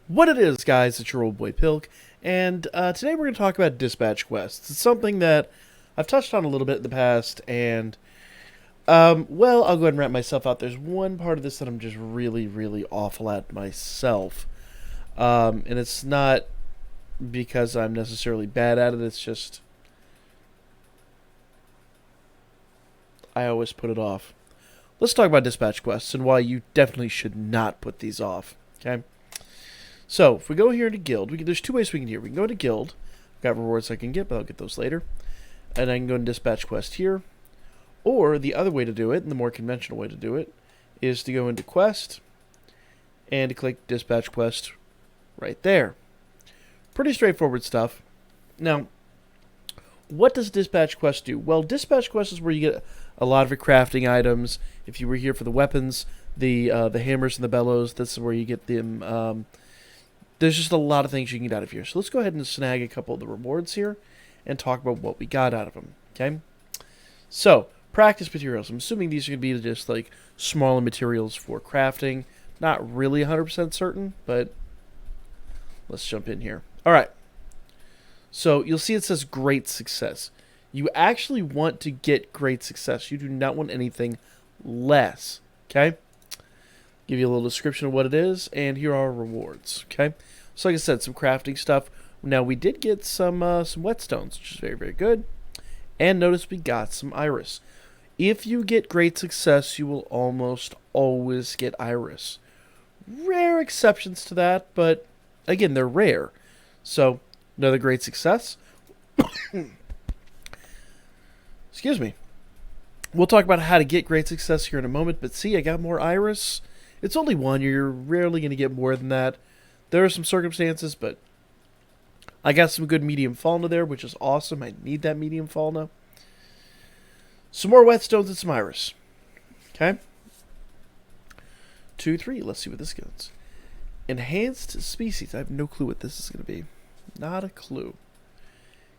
What it is, guys, it's your old boy Pilk, and today we're going to talk about dispatch quests. It's something that I've touched on a little bit in the past, and, well, I'll go ahead and wrap myself out. There's one part of this that I'm just really, really awful at myself, and it's not because I'm necessarily bad at it, it's just I always put it off. Let's talk about dispatch quests and why you definitely should not put these off, okay? So, if we go here to guild, there's two ways we can do it. We can go to guild. I've got rewards I can get, but I'll get those later. And I can go to dispatch quest here. Or the other way to do it, and the more conventional way to do it, is to go into quest and to click dispatch quest right there. Pretty straightforward stuff. Now, what does dispatch quest do? Well, dispatch quest is where you get a lot of your crafting items. If you were here for the weapons, the hammers and the bellows, this is where you get them. There's just a lot of things you can get out of here. So let's go ahead and snag a couple of the rewards here and talk about what we got out of them. Okay? So, practice materials. I'm assuming these are going to be just like smaller materials for crafting. Not really 100% certain, but let's jump in here. Alright. So, you'll see it says great success. You actually want to get great success. You do not want anything less. Okay? Give you a little description of what it is, and here are our rewards. Okay, so like I said, some crafting stuff. Now we did get some whetstones, which is very, very good. And notice we got some iris. If you get great success, you will almost always get iris. Rare exceptions to that, but again, they're rare. So another great success. Excuse me. We'll talk about how to get great success here in a moment, but see, I got more iris. It's only one. You're rarely going to get more than that. There are some circumstances, but I got some good medium fauna there, which is awesome. I need that medium fauna. Some more whetstones and some iris. Okay. 2, 3. Let's see what this gets. Enhanced species. I have no clue what this is going to be. Not a clue.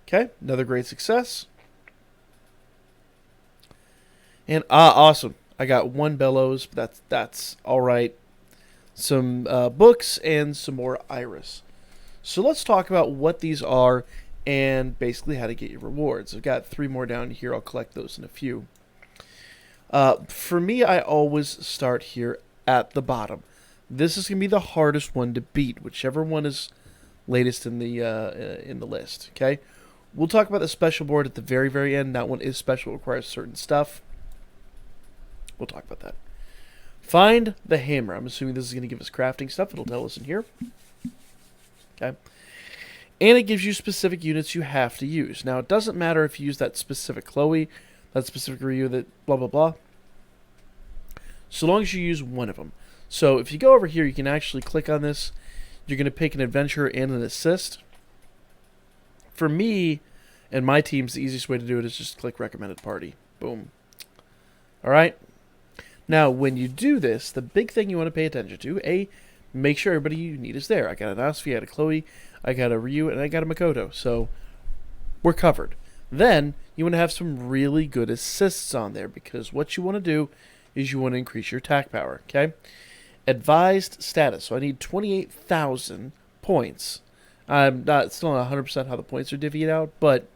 Okay. Another great success. And awesome. I got one bellows, but that's all right. Some books and some more iris. So let's talk about what these are and basically how to get your rewards. I've got 3 more down here. I'll collect those in a few. For me, I always start here at the bottom. This is going to be the hardest one to beat, whichever one is latest in the list. Okay, we'll talk about the special board at the very, very end. That one is special, requires certain stuff. We'll talk about that. Find the hammer. I'm assuming this is going to give us crafting stuff. It'll tell us in here. Okay. And it gives you specific units you have to use. Now, it doesn't matter if you use that specific Chloe, that specific Ryu, that blah, blah, blah. So long as you use one of them. So if you go over here, you can actually click on this. You're going to pick an adventure and an assist. For me and my teams, the easiest way to do it is just click recommended party. Boom. All right. Now, when you do this, the big thing you want to pay attention to, make sure everybody you need is there. I got an Asfi, I got a Chloe, I got a Ryu, and I got a Makoto. So, we're covered. Then, you want to have some really good assists on there, because what you want to do is you want to increase your attack power, okay? Advised status. So, I need 28,000 points. I'm still not 100% how the points are divvied out, but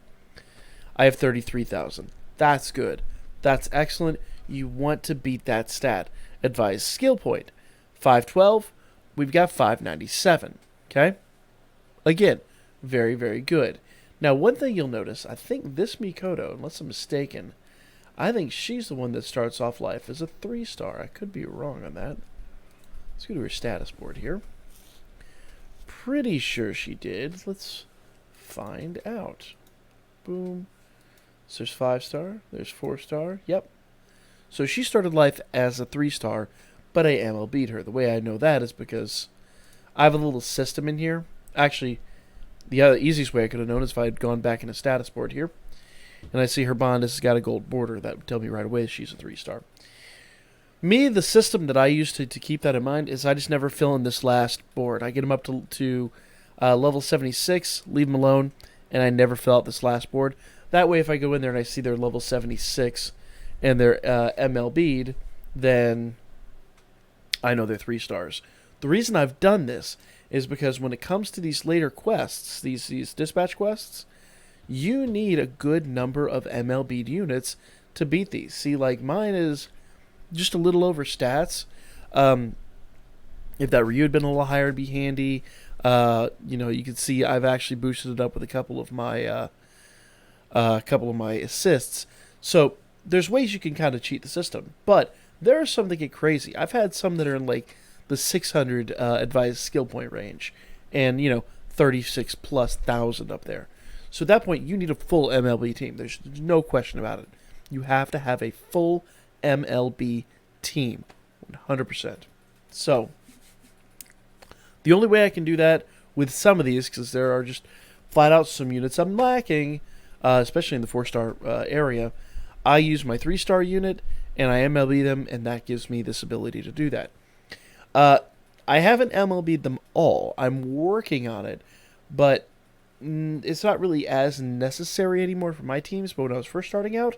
I have 33,000. That's good. That's excellent. You want to beat that stat. Advised skill point. 512. We've got 597. Okay? Again, very, very good. Now, one thing you'll notice, I think this Mikoto, unless I'm mistaken, I think she's the one that starts off life as a 3-star. I could be wrong on that. Let's go to her status board here. Pretty sure she did. Let's find out. Boom. So there's 5-star. There's 4-star. Yep. So she started life as a 3-star, but I MLB'd her. The way I know that is because I have a little system in here. Actually, the other easiest way I could have known is if I had gone back in a status board here, and I see her bond has got a gold border. That would tell me right away she's a 3-star. Me, the system that I use to keep that in mind is I just never fill in this last board. I get them up to level 76, leave them alone, and I never fill out this last board. That way, if I go in there and I see they're level 76 and they're MLB'd, then I know they're 3 stars. The reason I've done this is because when it comes to these later quests, these dispatch quests, you need a good number of MLB units to beat these. See, like mine is just a little over stats. If that Ryu had been a little higher, it'd be handy. You can see I've actually boosted it up with a couple of my assists. So there's ways you can kind of cheat the system, but there are some that get crazy. I've had some that are in like the 600 advised skill point range, and 36 plus thousand up there. So at that point, you need a full MLB team. There's no question about it. You have to have a full MLB team, 100%. So the only way I can do that with some of these, because there are just flat out some units I'm lacking, especially in the 4-star area, I use my 3-star unit and I MLB them, and that gives me this ability to do that. I haven't MLB'd them all. I'm working on it, but it's not really as necessary anymore for my teams. But when I was first starting out,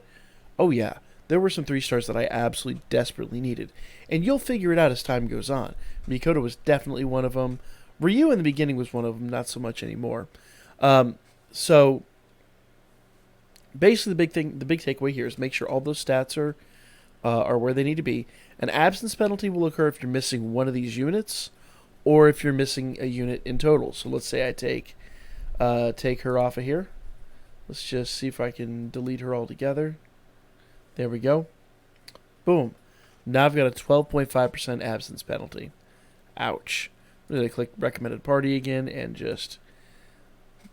oh yeah, there were some 3-stars that I absolutely desperately needed. And you'll figure it out as time goes on. Mikoto was definitely one of them. Ryu in the beginning was one of them, not so much anymore. So basically the big takeaway here is make sure all those stats are where they need to be. An absence penalty will occur if you're missing one of these units, or if you're missing a unit in total. So let's say I take her off of here. Let's just see if I can delete her altogether. There we go. Boom. Now I've got a 12.5% absence penalty. Ouch. I'm going to click recommended party again and just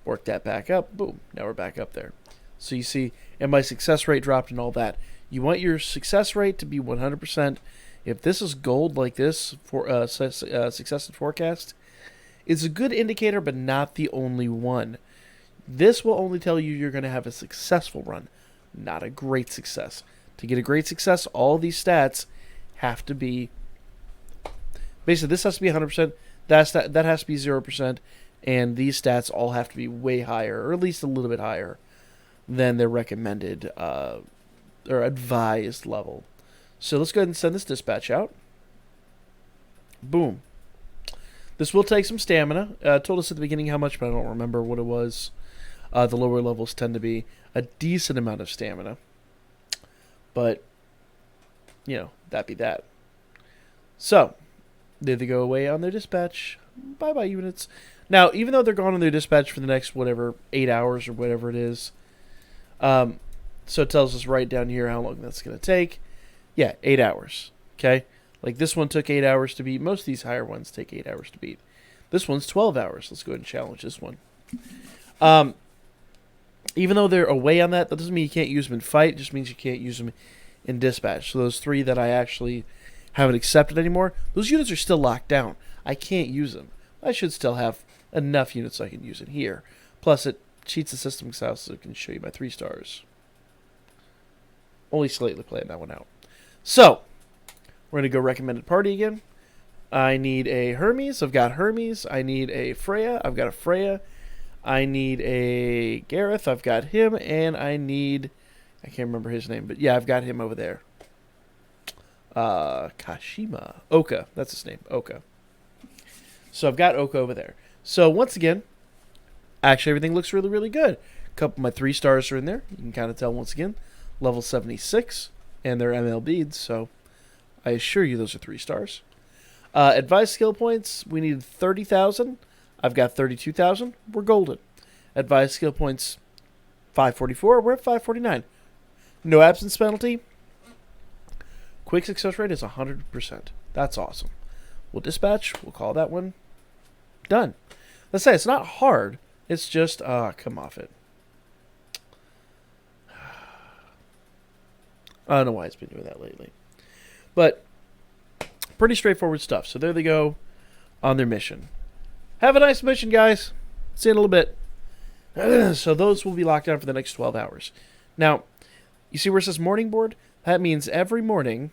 work that back up. Boom. Now we're back up there. So you see, and my success rate dropped and all that. You want your success rate to be 100%. If this is gold like this for success and forecast, it's a good indicator, but not the only one. This will only tell you you're going to have a successful run, not a great success. To get a great success, all these stats have to be... Basically, this has to be 100%, that has to be 0%, and these stats all have to be way higher, or at least a little bit higher, than their recommended or advised level. So let's go ahead and send this dispatch out. Boom. This will take some stamina. Told us at the beginning how much, but I don't remember what it was. The lower levels tend to be a decent amount of stamina. But, that be that. So, did they go away on their dispatch? Bye-bye, units. Now, even though they're gone on their dispatch for the next, 8 hours or whatever it is, so it tells us right down here how long that's going to take. Yeah, 8 hours. Okay? Like this one took 8 hours to beat. Most of these higher ones take 8 hours to beat. This one's 12 hours. Let's go ahead and challenge this one. Even though they're away on that doesn't mean you can't use them in fight. It just means you can't use them in dispatch. So those 3 that I actually haven't accepted anymore, those units are still locked down. I can't use them. I should still have enough units I can use in here. Plus, it cheats the system so it can show you my 3 stars. Only slightly playing that one out. So, we're going to go recommended party again. I need a Hermes. I've got Hermes. I need a Freya. I've got a Freya. I need a Gareth. I've got him. And I need... I can't remember his name, but yeah, I've got him over there. Kashima. Oka. That's his name. Oka. So I've got Oka over there. So once again, actually everything looks really, really good. A couple of my 3 stars are in there. You can kind of tell once again. Level 76. And they're MLB'd, so I assure you those are 3 stars. Advised skill points, we need 30,000. I've got 32,000. We're golden. Advised skill points, 544. We're at 549. No absence penalty. Quick success rate is 100%. That's awesome. We'll dispatch. We'll call that one done. Let's say it's not hard. It's just, come off it. I don't know why it's been doing that lately. But pretty straightforward stuff. So there they go on their mission. Have a nice mission, guys. See you in a little bit. So those will be locked down for the next 12 hours. Now, you see where it says morning board? That means every morning,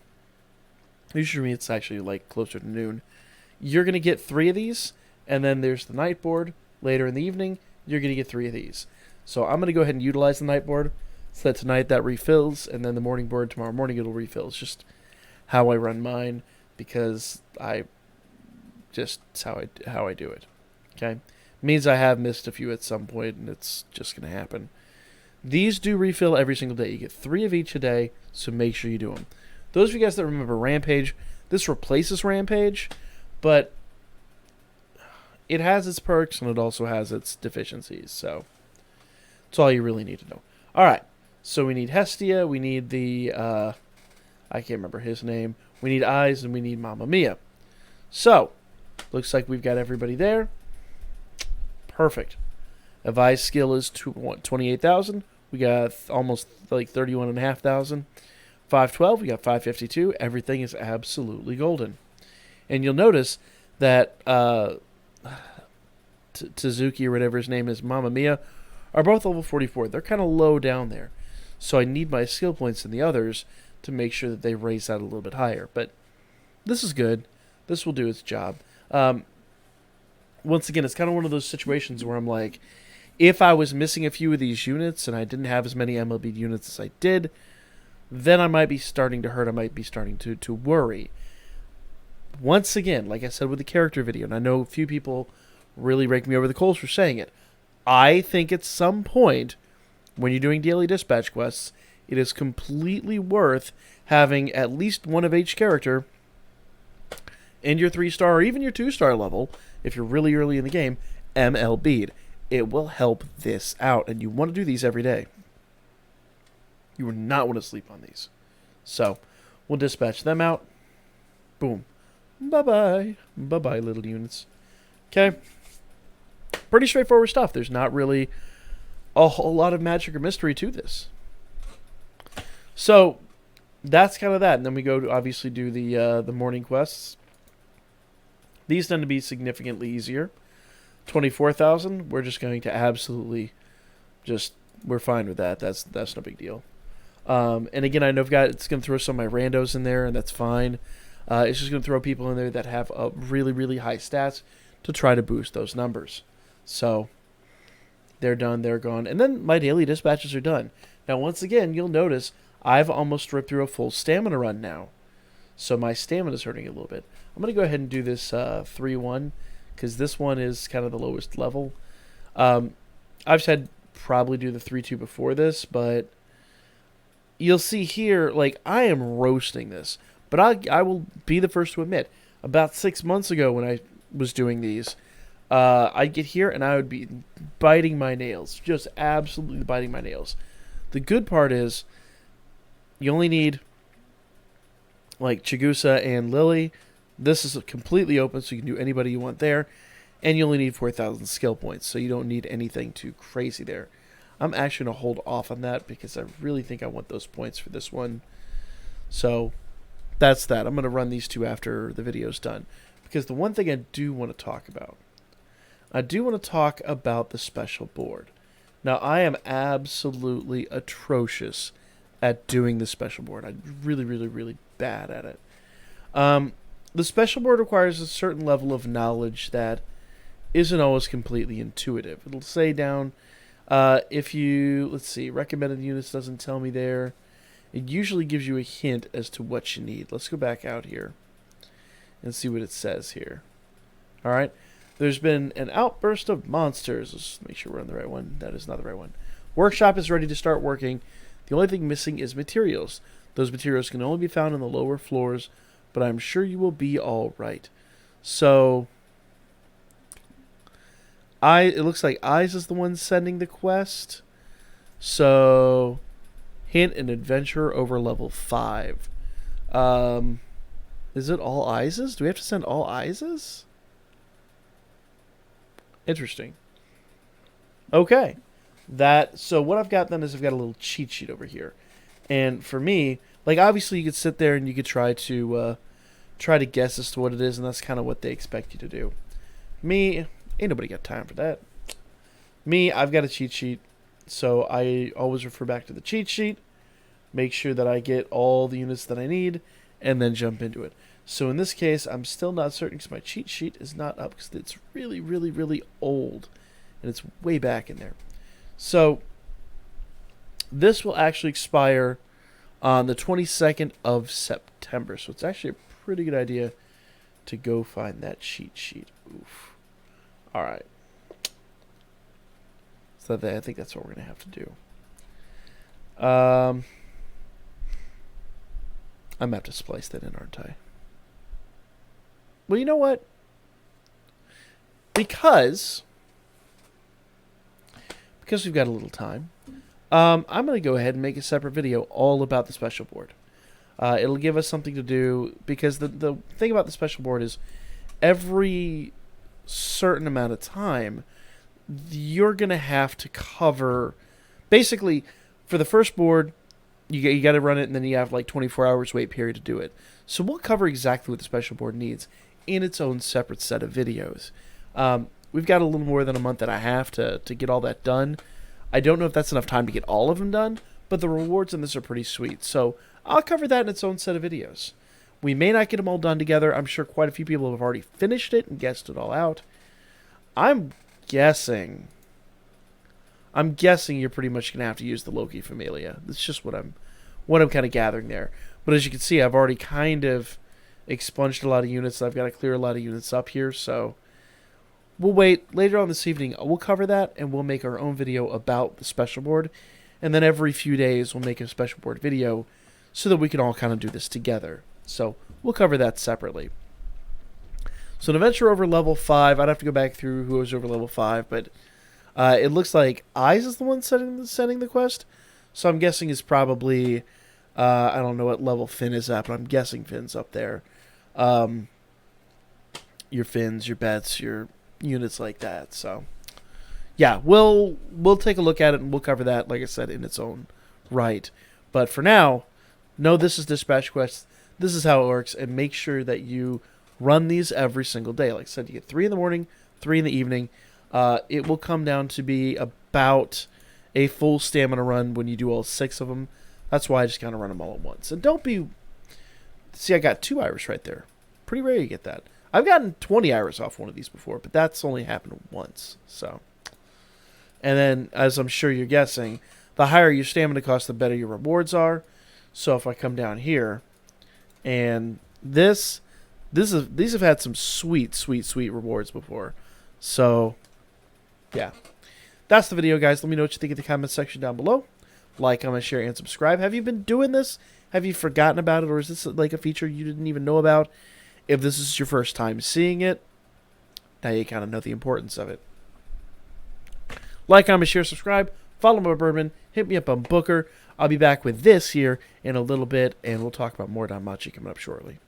usually for me it's actually like closer to noon, you're going to get 3 of these. And then there's the night board. Later in the evening, you're going to get 3 of these. So I'm going to go ahead and utilize the night board. So that tonight that refills, and then the morning board tomorrow morning it'll refill. It's just how I run mine, because it's how I do it. Okay? Means I have missed a few at some point, and it's just going to happen. These do refill every single day. You get 3 of each a day, so make sure you do them. Those of you guys that remember Rampage, this replaces Rampage, but it has its perks, and it also has its deficiencies, so that's all you really need to know. Alright, so we need Hestia, we need the, I can't remember his name, we need Eyes, and we need Mamma Mia. So, looks like we've got everybody there. Perfect. Advised skill is 28,000. We got almost like 31,500. 512, we got 552. Everything is absolutely golden. And you'll notice that Tsuzuki or whatever his name is, Mamma Mia, are both level 44. They're kind of low down there. So I need my skill points in the others to make sure that they raise that a little bit higher. But this is good. This will do its job. Once again, it's kind of one of those situations where I'm like, if I was missing a few of these units and I didn't have as many MLB units as I did, then I might be starting to hurt. I might be starting to worry. Once again, like I said with the character video, and I know a few people really rake me over the coals for saying it, I think at some point, when you're doing daily dispatch quests, it is completely worth having at least one of each character in your 3-star or even your 2-star level, if you're really early in the game, MLB'd. It will help this out, and you want to do these every day. You would not want to sleep on these. So, we'll dispatch them out. Boom. Bye-bye. Bye-bye, little units. Okay. Pretty straightforward stuff. There's not really a whole lot of magic or mystery to this. So, that's kind of that. And then we go to obviously do the morning quests. These tend to be significantly easier. 24,000, we're just going to absolutely we're fine with that. That's no big deal. And again, I know it's going to throw some of my randos in there, and that's fine. It's just going to throw people in there that have really, really high stats to try to boost those numbers. So, they're done, they're gone. And then my daily dispatches are done. Now, once again, you'll notice I've almost ripped through a full stamina run now. So my stamina is hurting a little bit. I'm going to go ahead and do this 3-1, because this one is kind of the lowest level. I've said probably do the 3-2 before this, but you'll see here, like, I am roasting this. But I will be the first to admit, about 6 months ago when I was doing these, I'd get here and I would be biting my nails. Just absolutely biting my nails. The good part is, you only need, like, Chigusa and Lily. This is completely open, so you can do anybody you want there. And you only need 4,000 skill points, so you don't need anything too crazy there. I'm actually going to hold off on that because I really think I want those points for this one. So, that's that. I'm going to run these two after the video's done. Because the one thing I do want to talk about, I do want to talk about the special board. Now, I am absolutely atrocious at doing the special board. I'm really, really, really bad at it. The special board requires a certain level of knowledge that isn't always completely intuitive. It'll say down, if you, let's see, recommended units doesn't tell me there. It usually gives you a hint as to what you need. Let's go back out here and see what it says here. Alright, there's been an outburst of monsters. Let's make sure we're on the right one. That is not the right one. Workshop is ready to start working. The only thing missing is materials. Those materials can only be found on the lower floors, but I'm sure you will be all right. So, it looks like Eyes is the one sending the quest. So, hint an adventurer over level 5. Is it all Eyes? Do we have to send all Eyes? Interesting. Okay. So what I've got then is I've got a little cheat sheet over here. And for me, like, obviously you could sit there and you could try to guess as to what it is, and that's kind of what they expect you to do. Me, ain't nobody got time for that. Me, I've got a cheat sheet, so I always refer back to the cheat sheet, make sure that I get all the units that I need, and then jump into it. So in this case, I'm still not certain because my cheat sheet is not up because it's really, really, really old, and it's way back in there. So this will actually expire on the 22nd of September. So it's actually a pretty good idea to go find that cheat sheet. Oof. All right. So I think that's what we're going to have to do. I'm going to have to splice that in, aren't I? Well, you know what? Because we've got a little time, I'm going to go ahead and make a separate video all about the special board. It'll give us something to do, because the thing about the special board is every certain amount of time, you're going to have to cover, basically, for the first board, you got to run it, and then you have like 24 hours wait period to do it. So we'll cover exactly what the special board needs in its own separate set of videos. We've got a little more than a month and a half to get all that done. I don't know if that's enough time to get all of them done, but the rewards in this are pretty sweet. So I'll cover that in its own set of videos. We may not get them all done together. I'm sure quite a few people have already finished it and guessed it all out. I'm guessing you're pretty much going to have to use the Loki Familia. That's just what I'm kind of gathering there. But as you can see, I've already kind of expunged a lot of units. I've got to clear a lot of units up here, so we'll wait. Later on this evening, we'll cover that, and we'll make our own video about the special board. And then every few days, we'll make a special board video so that we can all kind of do this together. So we'll cover that separately. So an adventure over level 5. I'd have to go back through who was over level 5, but it looks like Eyes is the one sending the quest. So I'm guessing it's probably, I don't know what level Finn is at, but I'm guessing Finn's up there. Your Finns, your Bets, your units like that. So yeah, we'll take a look at it, and we'll cover that, like I said, in its own right. But for now, know this is Dispatch Quest. This is how it works, and make sure that you run these every single day. Like I said, you get 3 in the morning, 3 in the evening. It will come down to be about a full stamina run when you do all 6 of them. That's why I just kind of run them all at once. And don't be... See, I got 2 Iris right there. Pretty rare you get that. I've gotten 20 Iris off one of these before, but that's only happened once. So, and then, as I'm sure you're guessing, the higher your stamina cost, the better your rewards are. So if I come down here, and these have had some sweet rewards before. So, yeah. That's the video, guys. Let me know what you think in the comment section down below. Like, comment, share, and subscribe. Have you been doing this? Have you forgotten about it? Or is this like a feature you didn't even know about? If this is your first time seeing it, now you kind of know the importance of it. Like, comment, share, subscribe. Follow my Birdman. Hit me up on Booker. I'll be back with this here in a little bit, and we'll talk about more DanMachi coming up shortly.